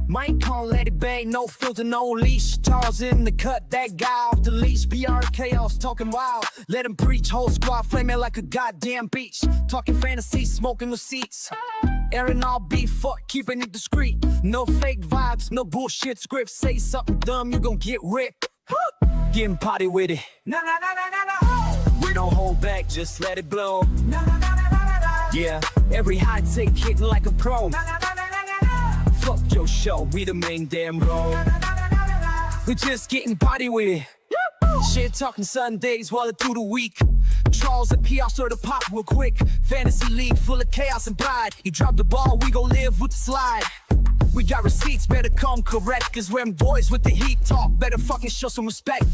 Mike on let it bang, no filter, no leash. Charles in the cut, that guy off the leash. Beyond chaos, talking wild. Let him preach, whole squad flaming like a goddamn beach. Talking fantasy, smoking the seats. Airing all beef, fuck, keeping it discreet. No fake vibes, no bullshit scripts. Say something dumb, you gon' get ripped. Getting potty with it. No, no, no, no, no, no. We don't hold back, just let it blow. No, no, no, no, no, no. Yeah, every high take hitting like a pro. No, no, no, no, no, no. Fuck your show, we the main damn role. No, no, no, no, no, no. We're just getting potty with it. Shit talking Sundays while it through the week. Charles and PR sort of pop real quick. Fantasy league full of chaos and pride. You drop the ball, we gon' live with the slide. We got receipts, better come correct. Cause we're boys with the heat talk. Better fucking show some respect.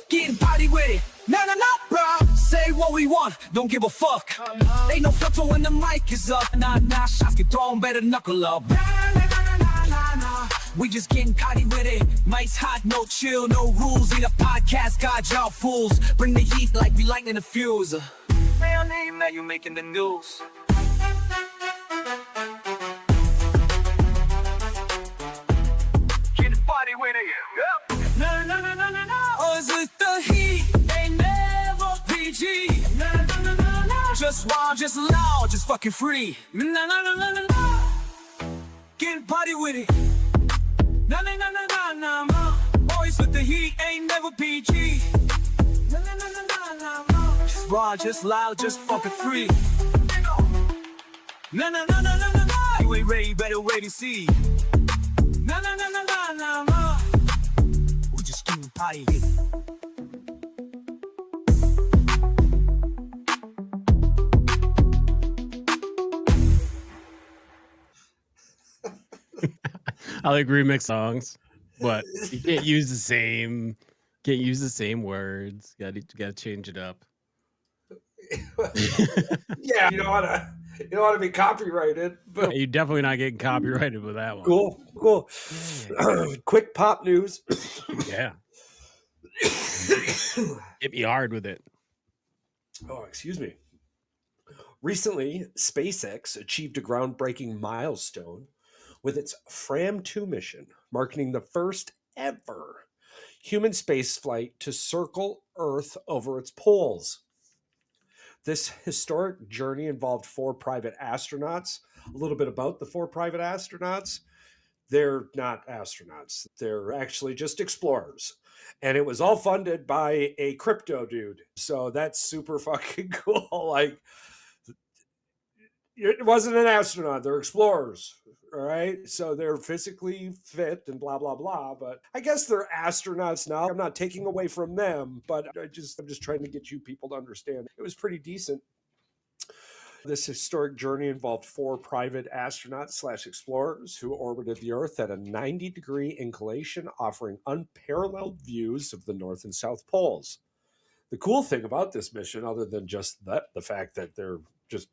Getting party with it. No, no, no, bro. Say what we want, don't give a fuck. Ain't no filter when the mic is up. Nah, nah, shots get thrown, better knuckle up. Nah, nah, nah, nah, nah, nah. We just getting potty with it. Mike's hot, no chill, no rules. Ain't a podcast, God, y'all fools. Bring the heat like we lighting the fuse. Real name, now you making the news. Getting potty with it. Yep. No, no, no, no, no, no. Oh, is it the heat? Ain't never PG. No, no, no, no, no. Just wild, just loud, just fucking free. No, no, no, no, no, no. Getting potty with it. No, no, no, no, no, no, no. Boys with the heat ain't never PG. No, no, no, no, no, no, no. Just raw, just loud, just fucking free. No, no, no, no, no, no, no. You ain't ready, better wait and see. No, no, no, no, no, no, no. We just getting potty with it. I like remix songs, but you can't use the same words. You gotta change it up. Yeah, you don't want to be copyrighted. But You're definitely not getting copyrighted with that one. cool. Quick pop news. Yeah. Hit me hard with it. Oh, excuse me. Recently, SpaceX achieved a groundbreaking milestone with its Fram 2 mission, marking the first ever human spaceflight to circle Earth over its poles. This historic journey involved 4 private astronauts. A little bit about the 4 private astronauts. They're not astronauts. They're actually just explorers. And it was all funded by a crypto dude. So that's super fucking cool. Like, it wasn't an astronaut. They're explorers. All right. So they're physically fit and blah, blah, blah. But I guess they're astronauts now. I'm not taking away from them, but I'm just trying to get you people to understand. It was pretty decent. This historic journey involved 4 private astronauts / explorers who orbited the Earth at a 90-degree inclination, offering unparalleled views of the North and South Poles. The cool thing about this mission, other than just the fact that they're just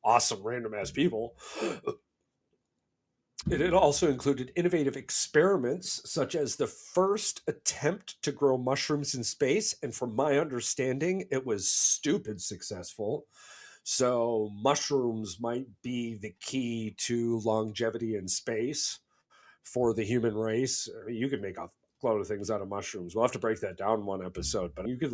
awesome random ass people, it also included innovative experiments such as the first attempt to grow mushrooms in space. And from my understanding, it was stupid successful. So mushrooms might be the key to longevity in space for the human race. I mean, you could make a load of things out of mushrooms. We'll have to break that down in one episode, but you could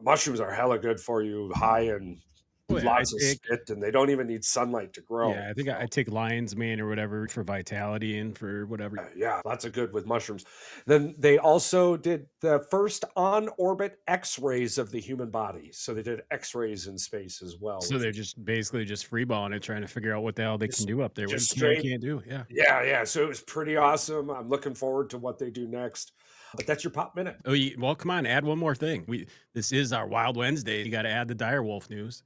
mushrooms are hella good for you, high in lots of spit, and they don't even need sunlight to grow. Yeah, I think I take lion's mane or whatever for vitality and for whatever. Yeah, lots of good with mushrooms. Then they also did the first on-orbit X-rays of the human body. So they did X-rays in space as well. So they're just basically just freeballing it, trying to figure out what the hell they can do up there. Just what they can't do. Yeah. Yeah. So it was pretty awesome. I'm looking forward to what they do next. But that's your pop minute. Oh, well, come on, add one more thing. This is our Wild Wednesday. You got to add the direwolf news.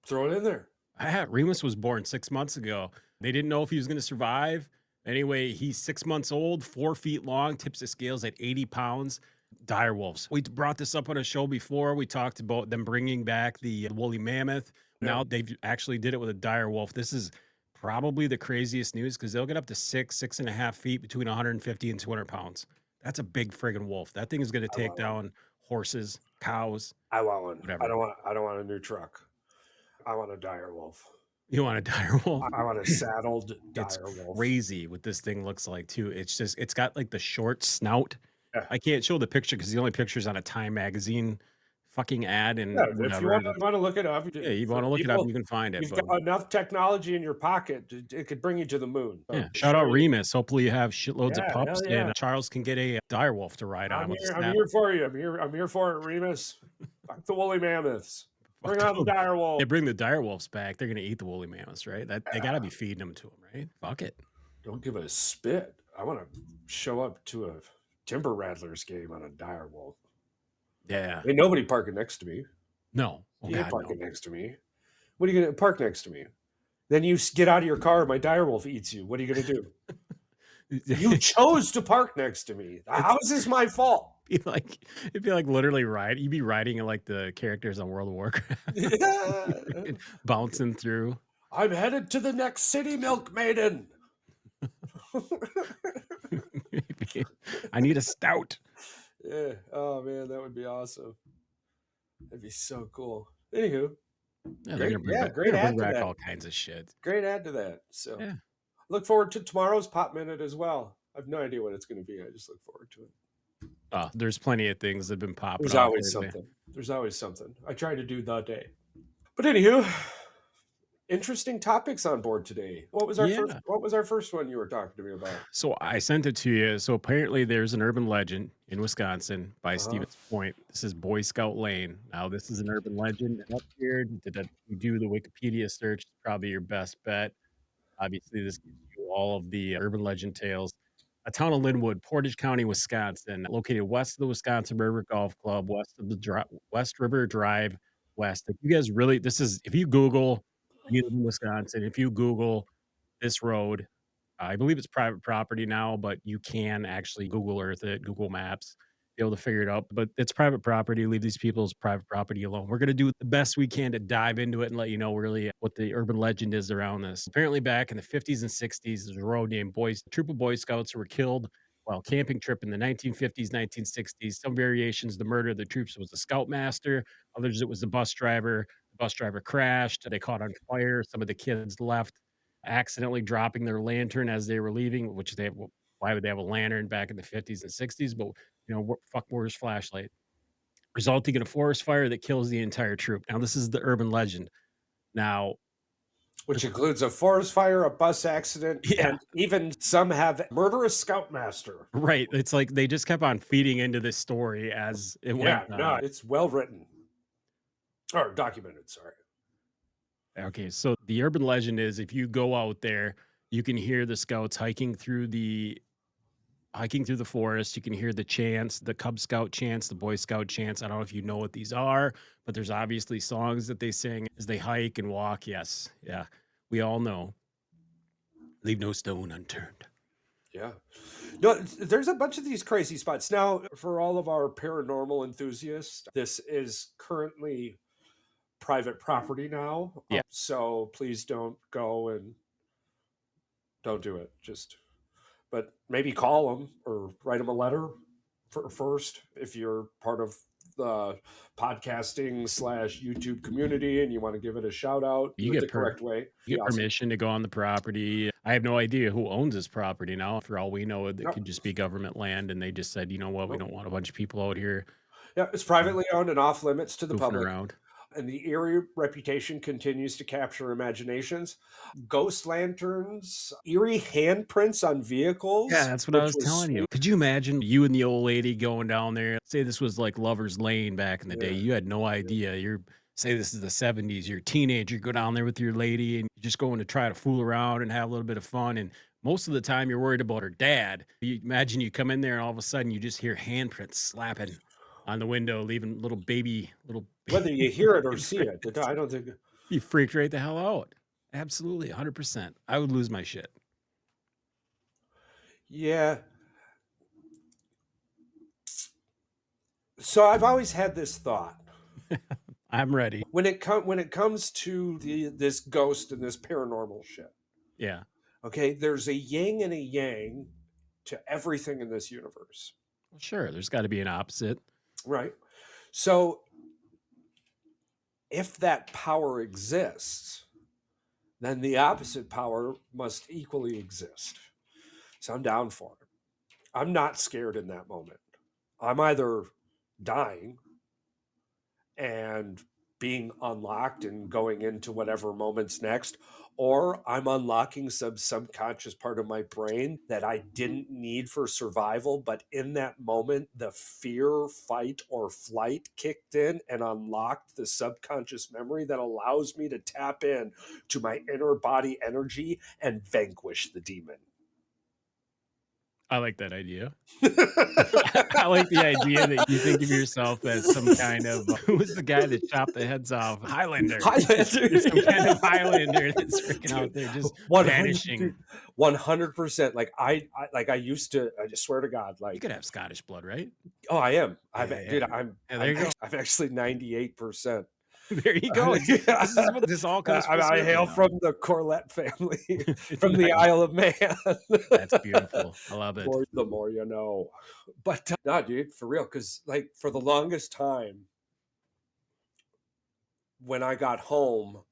Throw it in there. Remus was born 6 months ago. They didn't know if he was going to survive. Anyway, he's 6 months old, 4 feet long, tips the scales at 80 pounds. Direwolves. We brought this up on a show before. We talked about them bringing back the woolly mammoth. Yeah. Now they've actually did it with a direwolf. This is probably the craziest news because they'll get up to 6.5 feet, between 150 and 200 pounds. That's a big friggin' wolf. That thing is going to take down horses, cows. I want one. Whatever. I don't want a new truck. I want a dire wolf. You want a dire wolf? I want a saddled It's dire wolf. crazy what this thing looks like too. It's just it's got like the short snout. Yeah. I can't show the picture because the only picture's on a Time magazine fucking ad and Yeah, if you whatever. wanna look it up, Yeah, you for want to look it up, people, you can find it. you've But got enough technology in your pocket, it could bring you to the moon. So, yeah, to shout show out you, Remus. Hopefully you have shitloads of yeah, hell pups and yeah. Charles can get a dire wolf to ride on with a I'm saddle. here for you. I'm here for it, Remus. Fuck the woolly mammoths. Fuck Bring on the them. dire They wolf. bring the dire wolves back. They're gonna eat the woolly mammoths, right? That they gotta be feeding them to them, right? Fuck it. Don't give a spit. I wanna show up to a Timber Rattlers game on a dire wolf. Yeah. Ain't nobody parking next to me. No. Oh You ain't God, no. parking next to me. What are you gonna park next to me? Then you get out of your car, my dire wolf eats you. What are you gonna do? You chose to park next to me. How It's is this my fault? be like it'd be like literally ride. You'd be riding like the characters on World of Warcraft, bouncing through. I'm headed to the next city, Milk Maiden. I need a stout. Yeah. Oh man, that would be awesome. That'd be so cool. Anywho, Yeah, they're great. gonna bring Yeah, back. They're great gonna bring add to back that. all kinds of shit. Great add to that. So Yeah. look forward to tomorrow's Pop Minute as well. I have no idea what it's going to be. I just look forward to it. There's plenty of things that have been popping There's off always lately. something. There's always something. I try to do the day. But anywho, interesting topics on board today. Yeah. What was our first one you were talking to me about? So I sent it to you. So apparently there's an urban legend in Wisconsin by Uh-huh. Stevens Point. This is Boy Scout Lane. Now this is an urban legend. And up here, you do the Wikipedia search, it's probably your best bet. Obviously, this gives you all of the urban legend tales. A town of Linwood, Portage County, Wisconsin, located west of the Wisconsin River Golf Club, west of the West River Drive, west. If you guys really, this is if you Google, you live in Wisconsin. If you Google this road, I believe it's private property now, but you can actually Google Earth it, Google Maps, be able to figure it out. But it's private property. Leave these people's private property alone. We're going to do the best we can to dive into it and let you know really what the urban legend is around this. Apparently, back in the 50s and 60s, there's a road named Boys, a troop of Boy Scouts who were killed while camping trip in the 1950s, 1960s. Some variations, the murder of the troops was the scoutmaster. Others, it was the bus driver. The bus driver crashed. They caught on fire. Some of the kids left accidentally dropping their lantern as they were leaving, which they why would they have a lantern back in the 50s and 60s? But fuck where's flashlight, resulting in a forest fire that kills the entire troop. Now this is the urban legend. Now, Which includes a forest fire, a bus accident, yeah, and even some have murderous scoutmaster. right. It's like they just kept on feeding into this story as it went Yeah, no, on. it's well written or documented. Sorry. Okay, so the urban legend is if you go out there, you can hear the scouts hiking through the forest. You can hear the chants, the Cub Scout chants, the Boy Scout chants. I don't know if you know what these are, but there's obviously songs that they sing as they hike and walk. Yes. Yeah. We all know. Leave no stone unturned. Yeah. No, there's a bunch of these crazy spots. Now, for all of our paranormal enthusiasts, this is currently private property now. Yeah. So please don't go and don't do it. But maybe call them or write them a letter first if you're part of the podcasting / YouTube community and you want to give it a shout out, do You it get the correct way. you Be get awesome. permission to go on the property. I have no idea who owns this property now. For all we know, it Yep. could just be government land. And they just said, you know what, we Nope. don't want a bunch of people out here Yeah, it's privately owned and off limits to the goofing public. around. And the eerie reputation continues to capture imaginations. Ghost lanterns, eerie handprints on vehicles, Yeah, that's what I which was was telling you. sweet. Could you imagine you and the old lady going down there? Say this was like Lover's Lane back in the day. Yeah. You had no idea. You're say this is the 70s. You're a teenager, you go down there with your lady and you're just going to try to fool around and have a little bit of fun. And most of the time you're worried about her dad. You imagine you come in there and all of a sudden you just hear handprints slapping on the window, leaving little Whether you hear it or see it, handprints. I don't think. You freaked right the hell out. Absolutely, 100%. I would lose my shit. Yeah. So I've always had this thought I'm ready. when it comes to this ghost and this paranormal shit. Yeah. Okay, there's a yin and a yang to everything in this universe, Well, sure, there's got to be an opposite. right? So if that power exists, then the opposite power must equally exist. So I'm down for it. I'm not scared in that moment. I'm either dying and being unlocked and going into whatever moments next, or I'm unlocking some subconscious part of my brain that I didn't need for survival, but in that moment the fear, fight, or flight kicked in and unlocked the subconscious memory that allows me to tap in to my inner body energy and vanquish the demon. I like that idea. I like the idea that you think of yourself as some kind of who was the guy that chopped the heads off? Highlander. Highlander, You're some kind yeah. of Highlander that's freaking out Dude, there just 100, vanishing. 100%. Like I used to. I just swear to God. You Like, could have Scottish blood, right? oh, I am. Yeah, Dude. yeah. Yeah, there I'm you go. I'm actually 98%. There you go. This is what this all comes full I circle hail now. from the Corlett family, from the Nice. Isle of Man. That's beautiful. I love it. The more you know. But no, dude, for real. Because like for the longest time, when I got home,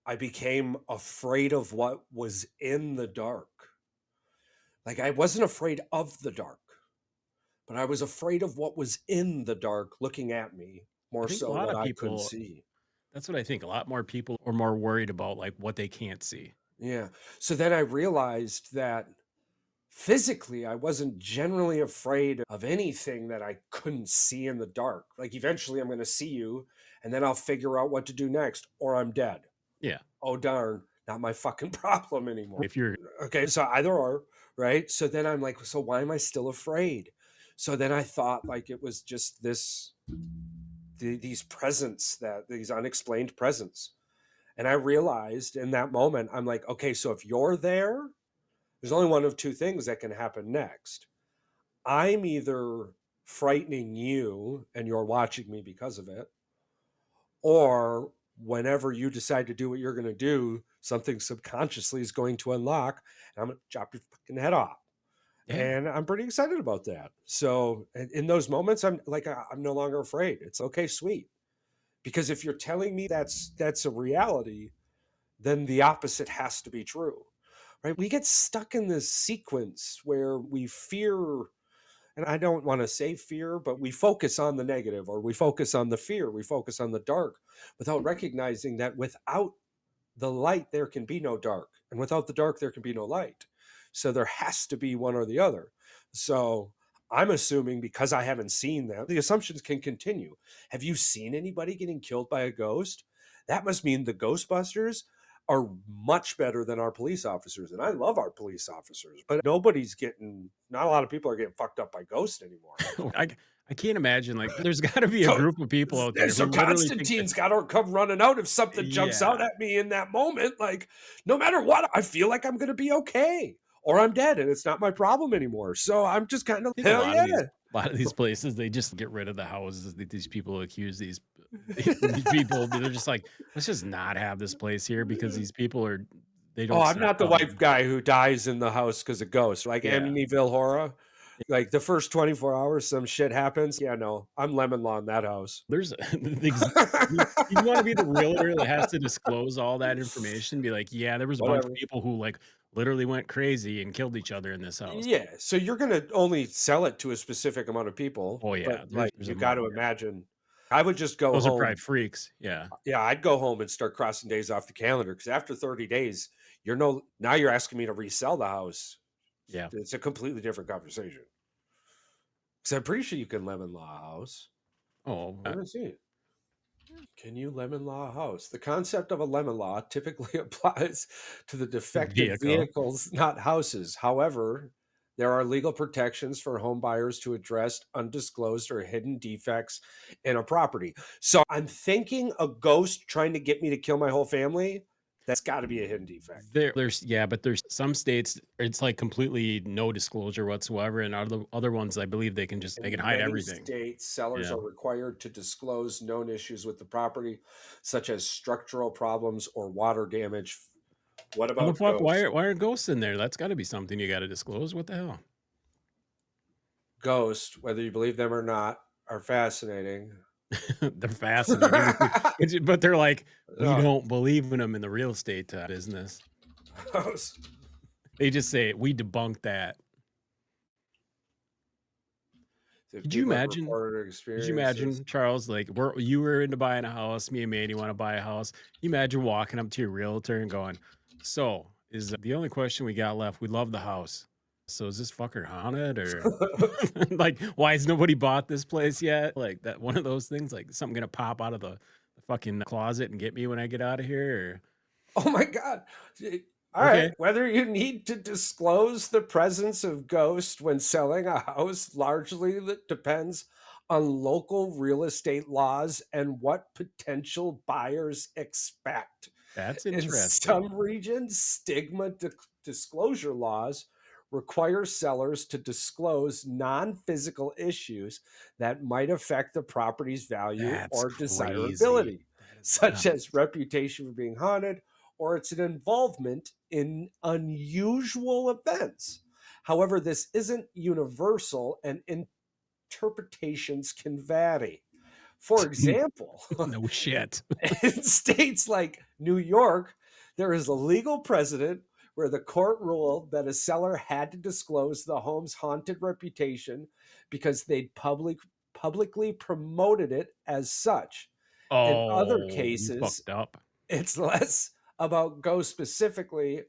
I became afraid of what was in the dark. Like I wasn't afraid of the dark, but I was afraid of what was in the dark looking at me, I more think a so lot what of I couldn't people, see. that's what I think. A lot more people are more worried about like what they can't see. Yeah. So then I realized that physically I wasn't generally afraid of anything that I couldn't see in the dark. Like eventually I'm going to see you and then I'll figure out what to do next or I'm dead. Yeah. Oh darn, not my fucking problem anymore. If you're Okay, so either or, right? So then I'm like, so why am I still afraid? So then I thought like it was just these presents, that these unexplained presents. And I realized in that moment, I'm like, okay, so if you're there, there's only one of two things that can happen next. I'm either frightening you and you're watching me because of it, or whenever you decide to do what you're going to do, something subconsciously is going to unlock and I'm going to chop your fucking head off. yeah. And I'm pretty excited about that. So in those moments, I'm like, I'm no longer afraid. It's okay, sweet. Because if you're telling me that's a reality, then the opposite has to be true, right? We get stuck in this sequence where we fear, and I don't want to say fear, but we focus on the negative, or we focus on the fear, we focus on the dark, without recognizing that without the light, there can be no dark. And without the dark, there can be no light. So there has to be one or the other. So I'm assuming because I haven't seen them, the assumptions can continue. Have you seen anybody getting killed by a ghost? That must mean the Ghostbusters are much better than our police officers. And I love our police officers, but not a lot of people are getting fucked up by ghosts anymore. I can't imagine like there's got to be a So group of people out there who so literally think that Constantine's got to come running out if something jumps out yeah. at me in that moment. Like, no matter what, I feel like I'm going to be okay, or I'm dead, and it's not my problem anymore. So I'm just kind of I think hell yeah. a lot of these places they just get rid of the houses that these people accuse these people. They're just like, let's just not have this place here because these people are they Oh, don't I'm stop not the coming. white guy who dies in the house because of ghosts, like Yeah. Amityville Horror. Like the first 24 hours, some shit happens. Yeah, no, I'm lemon law in that house. There's you want to be the realtor that has to disclose all that information, be like, yeah, there was a bunch of Whatever. people who like literally went crazy and killed each other in this house. Yeah, so you're gonna only sell it to a specific amount of people, Oh but yeah, like there's a you got to market. imagine. I would just go Those are probably home. freaks. Yeah. Yeah, I'd go home and start crossing days off the calendar because after 30 days, now you're asking me to resell the house. Yeah. It's a completely different conversation. Because I'm pretty sure you can lemon law a house. Oh, I haven't seen it. Can you lemon law a house? The concept of a lemon law typically applies to the defective vehicle. vehicles, not houses. However, there are legal protections for home buyers to address undisclosed or hidden defects in a property. So I'm thinking a ghost trying to get me to kill my whole family. That's got to be a hidden defect. There's yeah, but there's some states it's like completely no disclosure whatsoever, and other ones I believe they can In hide many everything. states, sellers Yeah. are required to disclose known issues with the property, such as structural problems or water damage. What How the about fuck? ghosts? Why are ghosts in there? That's got to be something you got to disclose. What the hell? Ghosts, whether you believe them or not, are fascinating. They're fascinating, but they're like, we Uh, don't believe in them in the real estate business. They just say we debunk that. if Could you people have imagine? reported Could you experiences. imagine, Charles? Like, you were into buying a house. Me and Mandy want to buy a house. You imagine walking up to your realtor and going, "So, is the only question we got left? We love the house. So, is this fucker haunted or like, why has nobody bought this place yet? Like that one of those things. Like something gonna pop out of the fucking closet and get me when I get out of here. Oh my God. All Or, right. okay, Whether you need to disclose the presence of ghosts when selling a house largely depends on local real estate laws and what potential buyers expect. that's In interesting. some regions, disclosure laws require sellers to disclose non physical issues that might affect the property's value That's or crazy. desirability, That is such as nuts. reputation for being haunted or its involvement in unusual events. However, this isn't universal and interpretations can vary. For example, No shit. in states like New York, there is a legal precedent where the court ruled that a seller had to disclose the home's haunted reputation because they'd publicly promoted it as such. In other Oh, you cases, fucked up. it's less about ghosts specifically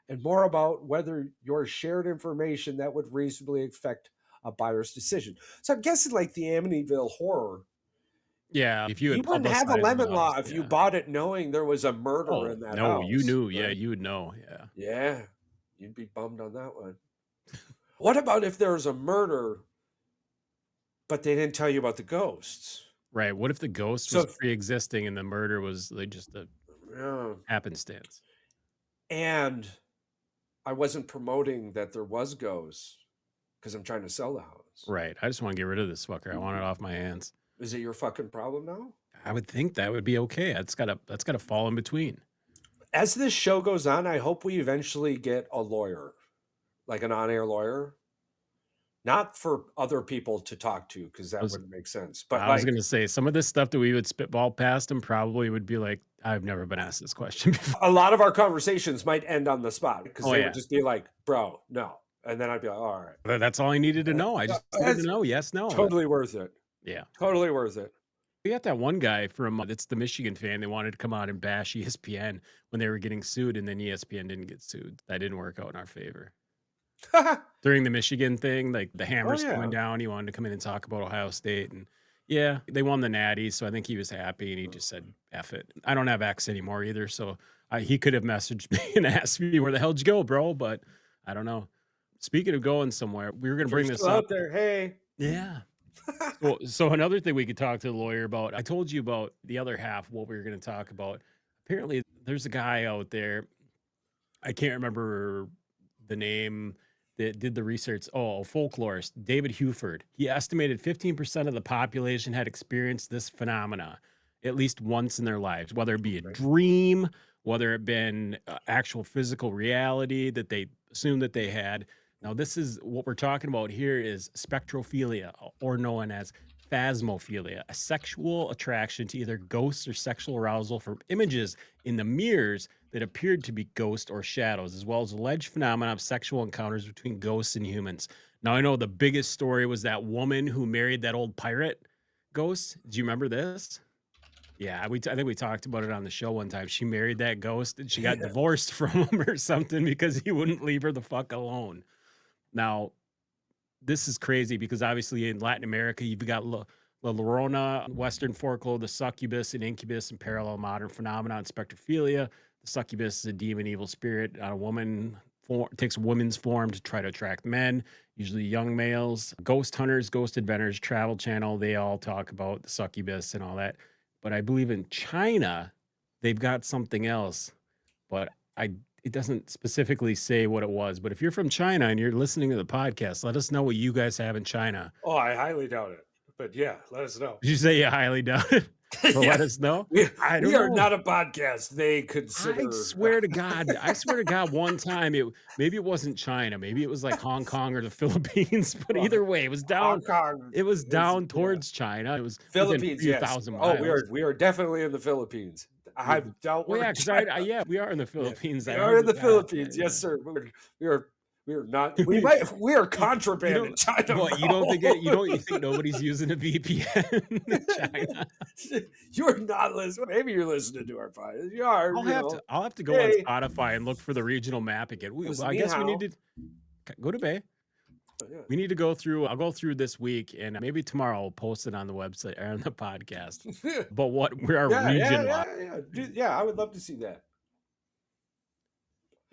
and more about whether your shared information that would reasonably affect a buyer's decision. So I'm guessing like the Amityville horror, Yeah, if you you had wouldn't have a publicized the lemon house, law if you yeah. bought it knowing there was a murder Oh in that no, you house, knew. Yeah, right? you would know. Yeah. Yeah, you'd be bummed on that one. What about if there was a murder, but they didn't tell you about the ghosts? Right. What if the ghost So, was pre-existing and the murder was like just a yeah, happenstance? and I wasn't promoting that there was ghosts because I'm trying to sell the house. Right. I just want to get rid of this fucker. I want it off my hands. Is it your fucking problem now? I would think that would be okay. That's gotta fall in between. As this show goes on, I hope we eventually get a lawyer, like an on-air lawyer, not for other people to talk to because I that was wouldn't make sense, but I was like gonna say some of this stuff that we would spitball past him probably would be like, I've never been asked this question before. a lot of our conversations might end on the spot because Oh they would yeah. just be like, "Bro, no," and then I'd be like, "All right, That's all I needed to know. I just needed to that's know. Yes, no. totally worth it. Yeah. Totally worth it." We got that one guy from that's the Michigan fan. They wanted to come out and bash ESPN when they were getting sued, and then ESPN didn't get sued. That didn't work out in our favor. During the Michigan thing, like the Oh hammers coming yeah. down, he wanted to come in and talk about Ohio State. And yeah, they won the Natty. So I think he was happy and he just said, F it. I don't have X anymore either. So he could have messaged me and asked me, where the hell'd you go, bro? But I don't know. Speaking of going somewhere, we were going to If you're bring this still up. out there, hey. Yeah. So another thing we could talk to the lawyer about. I told you about the other half, what we were going to talk about. Apparently, there's a guy out there. I can't remember the name that did the research. Oh, a folklorist, David Huford. He estimated 15% of the population had experienced this phenomena at least once in their lives, whether it be a Right. dream, whether it been actual physical reality that they assumed that they had. Now, this is what we're talking about here is spectrophilia, or known as phasmophilia, a sexual attraction to either ghosts or sexual arousal from images in the mirrors that appeared to be ghosts or shadows, as well as alleged phenomena of sexual encounters between ghosts and humans. Now, I know the biggest story was that woman who married that old pirate ghost. Do you remember this? Yeah, I think we talked about it on the show one time. She married that ghost and she got Yeah. divorced from him or something because he wouldn't leave her the fuck alone. Now, this is crazy because obviously in Latin America, you've got La Llorona, Western folklore, the succubus and incubus, and parallel modern phenomena and spectrophilia. The succubus is a demon, evil spirit on a woman, takes a woman's form to try to attract men, usually young males. Ghost hunters, ghost adventures, Travel Channel, they all talk about the succubus and all that. But I believe in China, they've got something else, but it doesn't specifically say what it was. But if you're from China and you're listening to the podcast, let us know what you guys have in China. Oh, I highly doubt it. But yeah, let us know. Did you say you highly doubt it? to Yeah. let us know. We, I we don't are know. not a podcast. They consider. I swear to God, one time maybe it wasn't China, maybe it was like Hong Kong or the Philippines, but Well, either way, Hong Kong it was is, down yeah. towards China. It was within a Philippines, few yes. thousand Oh, miles. we are definitely in the Philippines. Yeah, I've dealt well, with yeah, because China. yeah, we are in the Yeah, Philippines. we I are heard in the that. Yeah, Philippines, yes, yeah. sir. We are not. We are You contraband in don't China, what, you think bro. nobody's using a VPN in China? You're not listening. Maybe you're listening to our podcast. You are, I'll have to go on Hey, Spotify and look for the regional map again. it was I ni guess we hao. need to go to Bay. Yeah. We need to go through. I'll go through this week, and maybe tomorrow I'll post it on the website or on the podcast. But where our region lies. Yeah. Dude, yeah, I would love to see that.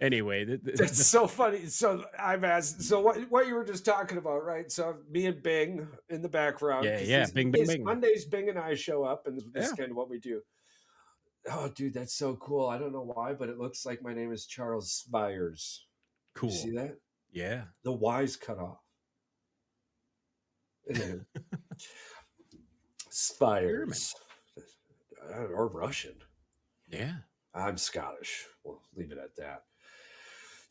Anyway, That's so funny. So I've asked. So what you were just talking about, right? So me and Bing in the background because yeah, bing, bing, bing. Mondays, Bing and I show up, and this is Yeah, kind of what we do. Oh, dude, that's so cool. I don't know why, but it looks like my name is Charles Spires. You see cool. that? Yeah, The Y's cut off. Anyway, German. Spires or Russian. Yeah. I'm Scottish. We'll leave it at that.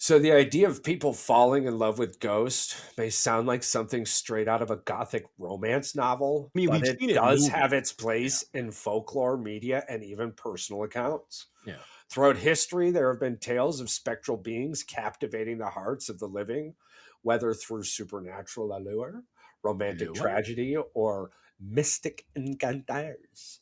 So the idea of people falling in love with ghosts may sound like something straight out of a gothic romance novel, I mean, but we've it seen it in does movies. have its Yeah, place in folklore, media, and even personal accounts. yeah. Throughout history, there have been tales of spectral beings captivating the hearts of the living, whether through supernatural allure, romantic Lure? tragedy, or mystic encounters.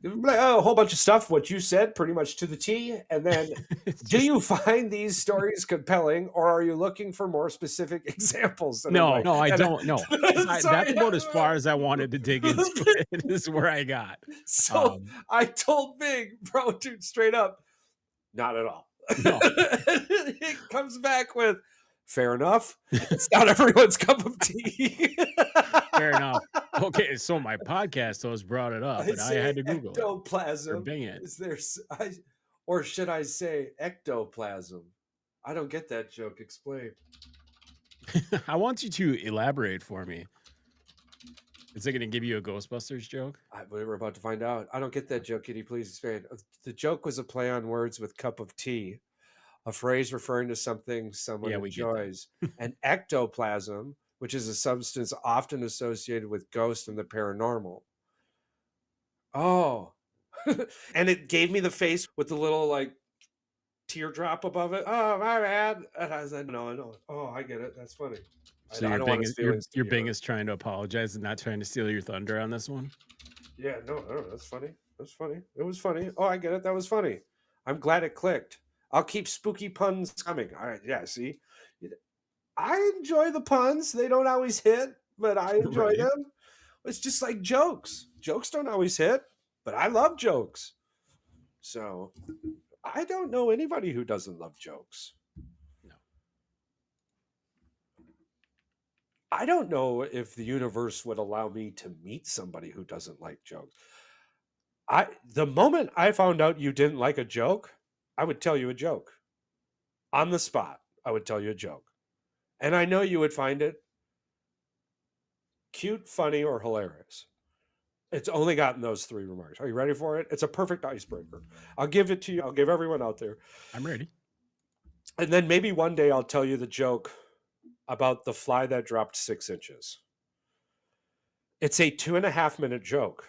A whole bunch of stuff, what you said, pretty much to the T. And then, It's do just you find these stories compelling, or are you looking for more specific examples? And I'm no, like, no, I and don't know. That's sorry. about as far as I wanted to dig into it. Is where I got. So Um, I told Big, bro, dude, straight up, not at all. no, It comes back with, fair enough. It's not everyone's cup of tea. fair enough. Okay, so my podcast host brought it up, I and I say had to Google it or ectoplasm. Bing it. Is there, or should I say ectoplasm? I don't get that joke. Explain. I want you to elaborate for me. Is it going to give you a Ghostbusters joke? We're about to find out. I don't get that joke. Can you please explain? The joke was a play on words with cup of tea, a phrase referring to something someone Yeah, we get that. enjoys. And ectoplasm, which is a substance often associated with ghosts and the paranormal. Oh. And it gave me the face with the little like teardrop above it. Oh, my bad. And I said, no. Oh, I get it. That's funny. So I don't want his feelings to your be Bing hurt. is trying to apologize and not trying to steal your thunder on this one. Yeah, no, that's funny. That's funny. It was funny. Oh, I get it. That was funny. I'm glad it clicked. I'll keep spooky puns coming. All right, yeah, see? I enjoy the puns. They don't always hit, but I enjoy Right. them. It's just like jokes. Jokes don't always hit, but I love jokes. So I don't know anybody who doesn't love jokes. No. I don't know if the universe would allow me to meet somebody who doesn't like jokes. The moment I found out you didn't like a joke, I would tell you a joke. On the spot, I would tell you a joke. And I know you would find it cute, funny, or hilarious. It's only gotten those three remarks. Are you ready for it? It's a perfect icebreaker. I'll give it to you. I'll give everyone out there. I'm ready. And then maybe one day I'll tell you the joke about the fly that dropped 6 inches. It's a 2.5 minute joke.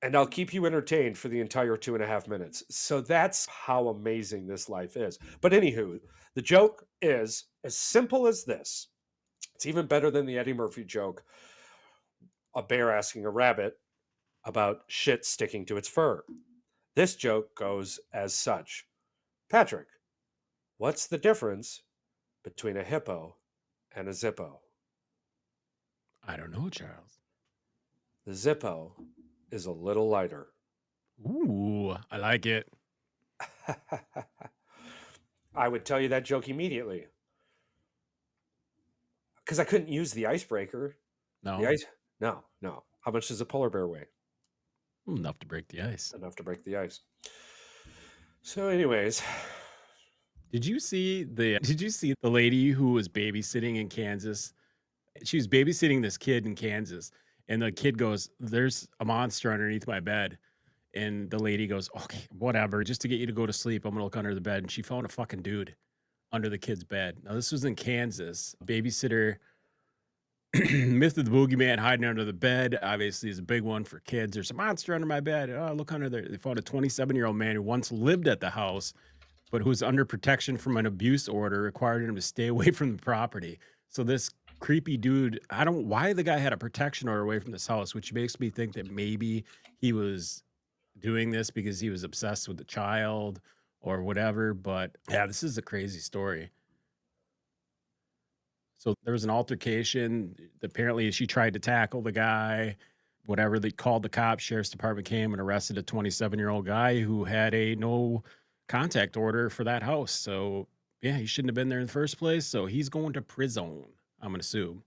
And I'll keep you entertained for the entire 2.5 minutes. So that's how amazing this life is. But anywho, the joke is as simple as this. It's even better than the Eddie Murphy joke, a bear asking a rabbit about shit sticking to its fur. This joke goes as such. Patrick, what's the difference between a hippo and a Zippo? I don't know, Charles. The Zippo is a little lighter. Ooh, I like it. I would tell you that joke immediately. Because I couldn't use the icebreaker. No, The ice? No. How much does a polar bear weigh? enough to break the ice. Enough to break the ice. So, anyways, Did you see the lady who was babysitting in Kansas? She was babysitting this kid in Kansas, And the kid goes, "There's a monster underneath my bed." And the lady goes, "Okay, whatever. Just to get you to go to sleep, I'm gonna look under the bed." And she found a fucking dude under the kid's bed. Now this was in Kansas. Babysitter myth of the boogeyman hiding under the bed obviously is a big one for kids. There's a monster under my bed. Oh, look under there. They found a 27-year-old man who once lived at the house, but who's under protection from an abuse order required him to stay away from the property. So this creepy dude, I don't why the guy had a protection order away from this house, which makes me think that maybe he was doing this because he was obsessed with the child or whatever. But yeah, this is a crazy story. So there was an altercation. Apparently, she tried to tackle the guy. Whatever, they called the cops. Sheriff's department came and arrested a 27-year-old guy who had a no contact order for that house. So yeah, he shouldn't have been there in the first place. So he's going to prison, I'm gonna assume.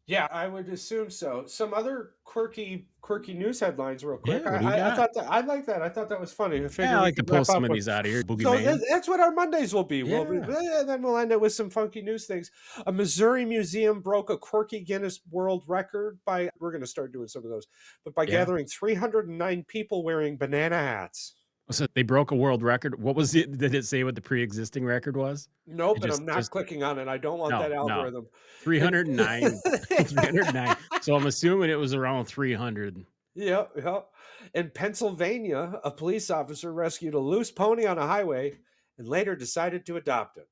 Yeah, I would assume so. Some other quirky news headlines, real quick. Yeah, what do you I got? thought that I like that. I thought that was funny. I Yeah, I figure we like to could wrap pull some up of with. these out of here. So Boogeyman. that's what our Mondays will be. Yeah. And then we'll end it with some funky news things. A Missouri museum broke a quirky Guinness World Record by. We're going to start doing some of those, but by Yeah. gathering 309 people wearing banana hats. So they broke a world record. What was it? Did it say what the pre-existing record was? Nope, It and I'm not just clicking on it. I don't want that no. algorithm. 309. 309. So I'm assuming it was around 300. Yep, yep. In Pennsylvania, a police officer rescued a loose pony on a highway and later decided to adopt it.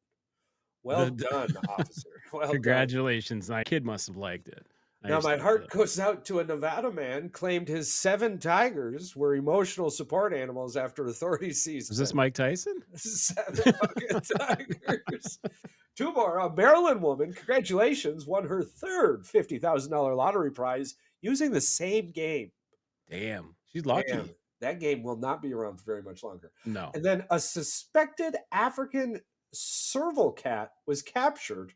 Well The done, officer. Well done. congratulations. My kid must have liked it. I Now, used my to heart goes out to a Nevada man claimed his 7 tigers were emotional support animals after authorities seized Was this 10. Mike Tyson? 7 fucking tigers. 2 more. A Maryland woman, congratulations, won her third $50,000 lottery prize using the same game. Damn. She's lucky. Damn, that game will not be around for very much longer. No. And then a suspected African serval cat was captured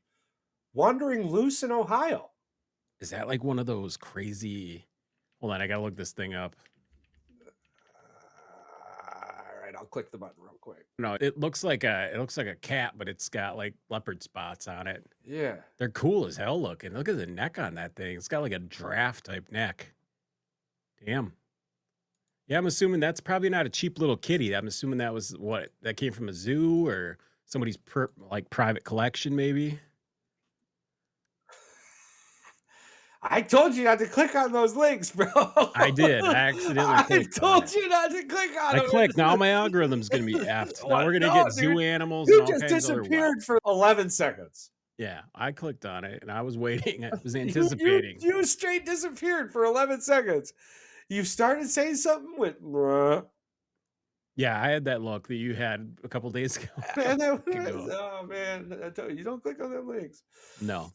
wandering loose in Ohio. Is that like one of those crazy hold on, I gotta look this thing up. All right, I'll click the button real quick. No, it looks like a cat, but it's got like leopard spots on it. Yeah. They're cool as hell looking. Look at the neck on that thing. It's got like a giraffe type neck. Damn. Yeah, I'm assuming that's probably not a cheap little kitty. I'm assuming that was what that came from a zoo or somebody's like private collection, maybe. I told you not to click on those links, bro. I did. I accidentally I clicked on told it. you not to click on I them. clicked. Now my algorithm's gonna be effed. Now What? we're gonna No, get zoo dude. animals You and all just kinds of other disappeared for 11 seconds. Yeah, I clicked on it and I was waiting. I was You- anticipating. You straight disappeared for 11 seconds. You started saying something with bruh. Yeah, I had that look that you had a couple days ago. And that Week was, ago. oh man, I tell you don't click on them links. No,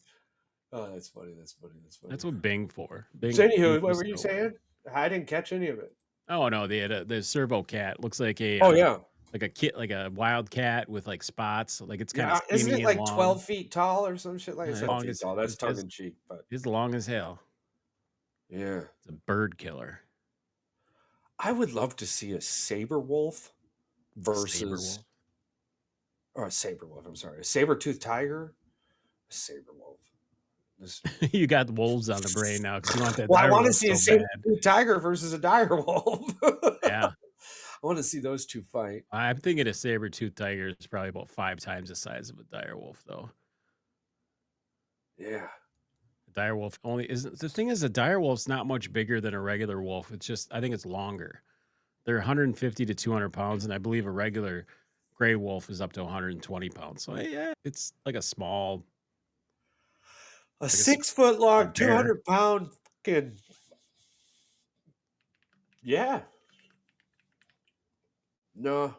Oh, that's funny. That's funny. that's what Bing for. Bing. So anywho, Bing what was were you nowhere. saying? I didn't catch any of it. Oh no, they had the servo cat. Looks like a Oh yeah, like a kit, like a wild cat with like spots. Like it's kind yeah. of Isn't skinny it like and long. 12 feet tall or some shit like Yeah, that? as 12 long feet as tall. That's it's tongue in cheek, but it's long as hell. yeah. It's a bird killer. I would love to see a saber wolf versus Saber-wolf. or a saber wolf. I'm sorry, a saber-toothed tiger, a saber wolf. This- You got the wolves on the brain now because you want that Well, I dire want to wolf see a so bad. saber-toothed tiger versus a dire wolf. Yeah, I want to see those two fight. I'm thinking a saber-toothed tiger is probably about 5 times the size of a dire wolf, though. Yeah. A dire wolf only isn't the thing is a dire wolf's not much bigger than a regular wolf. It's just I think it's longer. They're 150 to 200 pounds, and I believe a regular gray wolf is up to 120 pounds. So yeah, it's like a small. A s- 6 foot long, bear. 200-pound fucking. Yeah. No.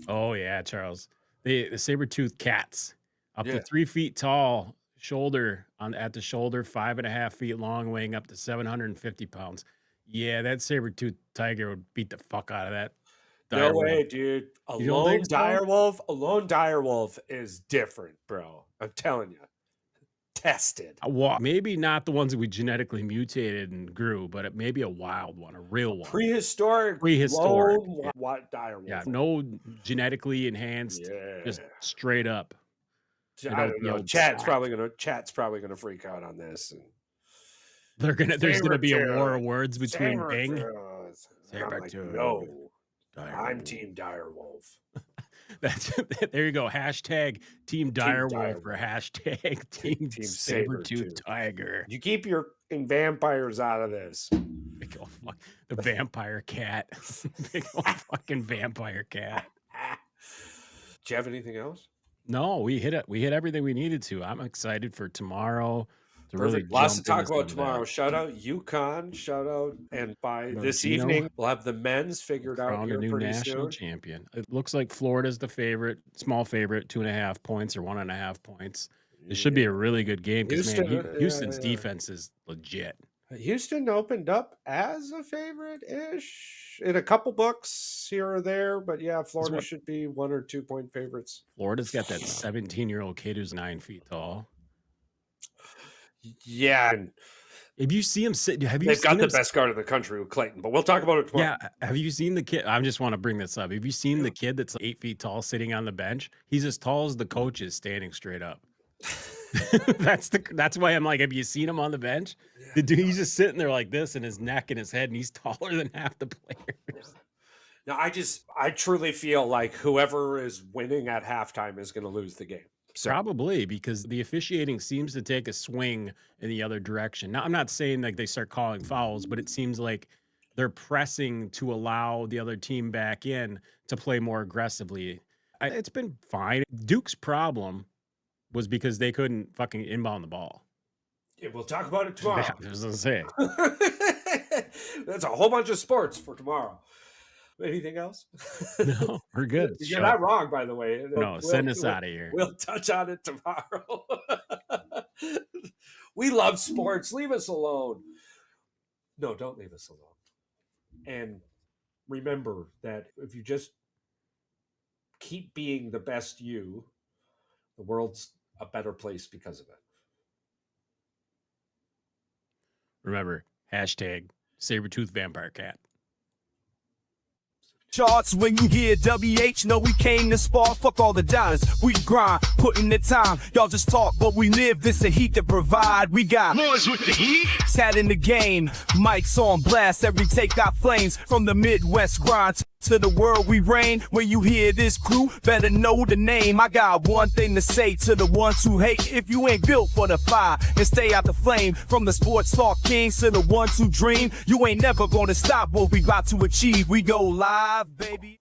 Oh yeah, Charles. The saber-toothed cats, up Yeah. to 3 feet tall, shoulder at the shoulder, 5.5 feet long, weighing up to 750 pounds. Yeah, that saber-toothed tiger would beat the fuck out of that. No dire wolf. way, dude. A You don't lone think so? dire wolf is different, bro. I'm telling you. Tested. Well, maybe not the ones that we genetically mutated and grew, but maybe a wild one, a real one. Prehistoric lone dire wolf. Yeah, no genetically enhanced, Yeah. just straight up. I don't know. Chat's probably gonna freak out on this. And There's gonna be a war of Sabertooth, words between Bing. Sabertooth. And I'm like, Sabertooth. no, I'm Direwolf. Team Direwolf. That's there you go. Hashtag Team Direwolf or hashtag Team Sabertooth Tiger. You keep your vampires out of this. Big old fuck, the vampire cat. Big old fucking vampire cat. Do you have anything else? No, we hit it. We hit everything we needed to. I'm excited for tomorrow. Perfect. Lots to talk about tomorrow. Shout out UConn. Shout out, and by this evening we'll have the men's figured out here a new pretty national soon. champion. It looks like Florida's the favorite, small favorite, 2.5 points or 1.5 points. It should be a really good game because Houston's defense is legit. Houston opened up as a favorite-ish in a couple books here or there, but yeah, Florida should be 1 or 2 point favorites. Florida's got that 17-year-old kid who's 9 feet tall. Yeah. And if you see him sit, they've got the best guard in the country with Clayton, but we'll talk about it tomorrow. Yeah. Have you seen the kid? I just want to bring this up. Have you seen the kid that's 8 feet tall sitting on the bench? He's as tall as the coach is standing straight up. That's why I'm like, have you seen him on the bench? Yeah. The dude, he's just sitting there like this, and his neck and his head, and he's taller than half the players. Now, I truly feel like whoever is winning at halftime is going to lose the game. So. Probably, because the officiating seems to take a swing in the other direction. Now, I'm not saying like they start calling fouls, but it seems like they're pressing to allow the other team back in to play more aggressively. It's been fine. Duke's problem was because they couldn't fucking inbound the ball. Yeah, we'll talk about it tomorrow. I was gonna say. That's a whole bunch of sports for tomorrow. Anything else? No, we're good. You're not wrong, by the way. No, send us out of here. We'll touch on it tomorrow. We love sports. Leave us alone. No, don't leave us alone. And remember that if you just keep being the best you, the world's a better place because of it. Remember, hashtag Sabertooth Vampire Cat. Charts when you hear WH, know we came to spar. Fuck all the dollars, we grind, put in the time. Y'all just talk, but we live. This the heat to provide. We got noise with the heat. Sat in the game, mics on blast. Every take got flames from the Midwest grind to the world we reign. When you hear this crew, better know the name. I got one thing to say to the ones who hate. If you ain't built for the fire and stay out the flame, from the sports talk kings to the ones who dream, you ain't never gonna stop what we got to achieve. We go live, baby.